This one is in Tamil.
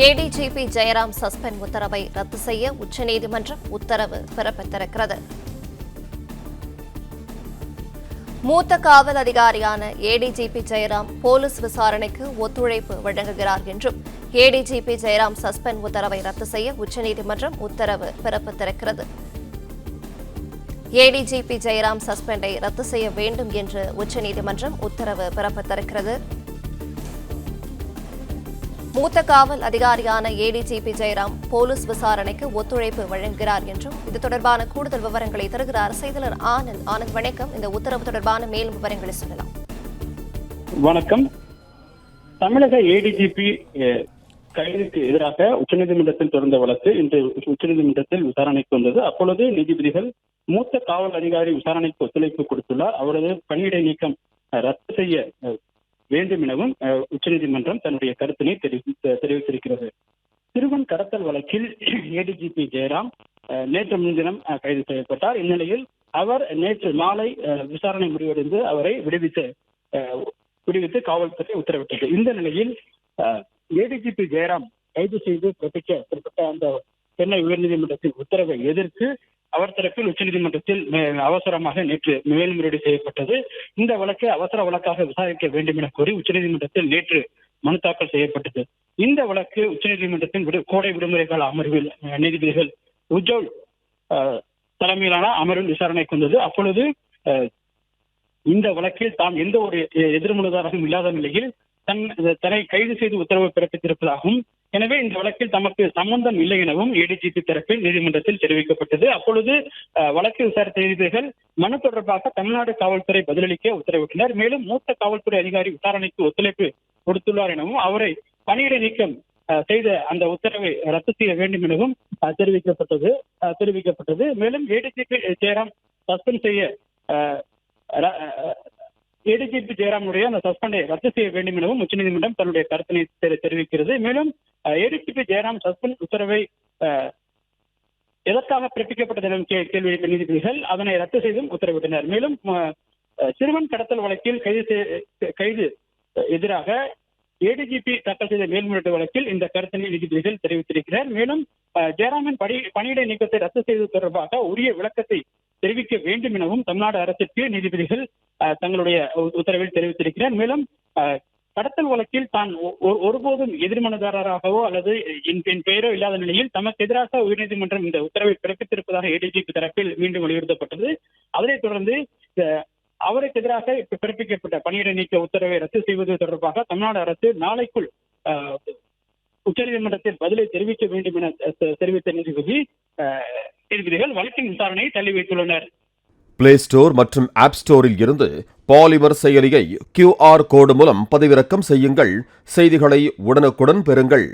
ஏடிஜிபி ஜெயராம் சஸ்பெண்ட் உத்தரவை ரத்து செய்ய உச்சநீதிமன்றம் உத்தரவு பிறப்பித்திருக்கிறது. மூத்த காவல் அதிகாரியான ஏடிஜிபி ஜெயராம் போலீஸ் விசாரணைக்கு ஒத்துழைப்பு வழங்குகிறார் என்றும் ஏடிஜிபி ஜெயராம் சஸ்பெண்ட் உத்தரவை ரத்து செய்ய உச்சநீதிமன்றம் உத்தரவு பிறப்பித்திருக்கிறது. ஏடிஜிபி ஜெயராம் சஸ்பெண்டை ரத்து செய்ய வேண்டும் என்று உச்சநீதிமன்றம் உத்தரவு பிறப்பித்திருக்கிறது. மூத்த காவல் அதிகாரியான ஏடிஜிபி ஜெயராம் போலீஸ் விசாரணைக்கு ஒத்துழைப்பு வழங்குகிறார் என்றும் இது தொடர்பான கூடுதல் விவரங்களை தருகிறார் செய்தியாளர் ஆனந்த். ஆனந்த், வணக்கம். இந்த உத்தரவு தொடர்பான மேலும் விவரங்களை சொல்லலாம். வணக்கம். தமிழக ஏடிஜிபி கைதுக்கு எதிராக உச்சநீதிமன்றத்தில் தொடர்ந்த வழக்கு இன்று உச்சநீதிமன்றத்தில் விசாரணைக்கு வந்தது. அப்பொழுது நீதிபதிகள் மூத்த காவல் அதிகாரி விசாரணைக்கு ஒத்துழைப்பு கொடுத்துள்ளார். அவரது பணியிடை நீக்கம் ரத்து செய்ய வேண்டும் எனவும் உச்சநீதிமன்றம் தன்னுடைய கருத்தினை தெரிவித்திருக்கிறது. சிறுவன் கடத்தல் வழக்கில் ஏடிஜிபி ஜெயராம் நேற்று முன்தினம் கைது செய்யப்பட்டார். இந்நிலையில் அவர் நேற்று மாலை விசாரணை முடிவடைந்து அவரை விடுவித்து காவல்துறை உத்தரவிட்டது. இந்த நிலையில் ஏடிஜிபி ஜெயராம் கைது செய்து பிறப்பிக்கப்பட்ட அந்த சென்னை உயர்நீதிமன்றத்தின் உத்தரவை எதிர்த்து அவர் தரப்பில் உச்சநீதிமன்றத்தில் அவசரமாக நேற்று மேல்முறையீடு செய்யப்பட்டது. இந்த வழக்கை அவசர வழக்காக விசாரிக்க வேண்டும் என கோரி உச்சநீதிமன்றத்தில் நேற்று மனு தாக்கல் செய்யப்பட்டது. இந்த வழக்கு உச்சநீதிமன்றத்தின் கோடை விடுமுறை கால அமர்வில் நீதிபதிகள் உஜ்ஜோல் தலைமையிலான அமர்வில் விசாரணைக்கு வந்தது. அப்பொழுது இந்த வழக்கில் தாம் எந்த ஒரு எதிர்மனுதாரரும் இல்லாத நிலையில் தன்னை கைது செய்து உத்தரவு பிறப்பித்திருப்பதாகவும், எனவே இந்த வழக்கில் தமக்கு சம்பந்தம் இல்லை எனவும் ஏடிஜிபி தரப்பில் நீதிமன்றத்தில் தெரிவிக்கப்பட்டது. அப்பொழுது வழக்கு விசாரித்த நீதிபதிகள் மனு தொடர்பாக தமிழ்நாடு காவல்துறை பதிலளிக்க உத்தரவிட்டனர். மேலும் மூத்த காவல்துறை அதிகாரி விசாரணைக்கு ஒத்துழைப்பு கொடுத்துள்ளார் எனவும் அவரை பணியிடை நீக்கம் செய்த அந்த உத்தரவை ரத்து செய்ய வேண்டும் எனவும் தெரிவிக்கப்பட்டது. மேலும் ஏடிஜிபி ஜெயராம் சஸ்பெண்ட் செய்ய ஏடிஜிபி ஜெயராமுடைய அந்த சஸ்பெண்டை ரத்து செய்ய வேண்டும் எனவும் உச்சநீதிமன்றம் தன்னுடைய கருத்தினை தெரிவிக்கிறது. மேலும் ஏடிஜிபி ஜெயராம் சஸ்பெண்ட் உத்தரவை எதற்காக பிறப்பிக்கப்பட்டது என கேள்வி எழுப்பிய நீதிபதிகள் அதனை ரத்து செய்தும் உத்தரவிட்டனர். மேலும் சிறுவன் கடத்தல் வழக்கில் கைது எதிராக ஏடிஜிபி தாக்கல் செய்த மேல்முறையீட்டு வழக்கில் இந்த கருத்தினை நீதிபதிகள் தெரிவித்திருக்கிறார். மேலும் ஜெயராமின் பணியிடை நீக்கத்தை ரத்து செய்தது தொடர்பாக உரிய விளக்கத்தை தெரிவிக்க வேண்டும் எனவும் தமிழ்நாடு அரசிற்கு நீதிபதிகள் தங்களுடைய உத்தரவில் தெரிவித்திருக்கிறார். மேலும் கடத்தல் வழக்கில் தான் ஒருபோதும் எதிர்மனுதாரராகவோ அல்லது என் பெயரோ இல்லாத நிலையில் தமக்கு எதிராக உயர்நீதிமன்றம் இந்த உத்தரவை பிறப்பித்திருப்பதாக ஏடிஜிபி தரப்பில் மீண்டும் வலியுறுத்தப்பட்டது. அதனைத் தொடர்ந்து அவருக்கு எதிராக பிறப்பிக்கப்பட்ட பணியிடை நீக்க உத்தரவை ரத்து செய்வது தொடர்பாக தமிழ்நாடு அரசு நாளைக்குள் உச்சநீதிமன்றத்தில் பதிலை தெரிவிக்க வேண்டும் என தெரிவித்த நீதிபதிகள் வழக்கின் விசாரணையை தள்ளி வைத்துள்ளனர். பிளே ஸ்டோர் மற்றும் ஆப் ஸ்டோரில் இருந்து பாலிமர் செயலியை QR கோடு மூலம் பதிவிறக்கம் செய்யுங்கள். செய்திகளை உடனுக்குடன் பெறுங்கள்.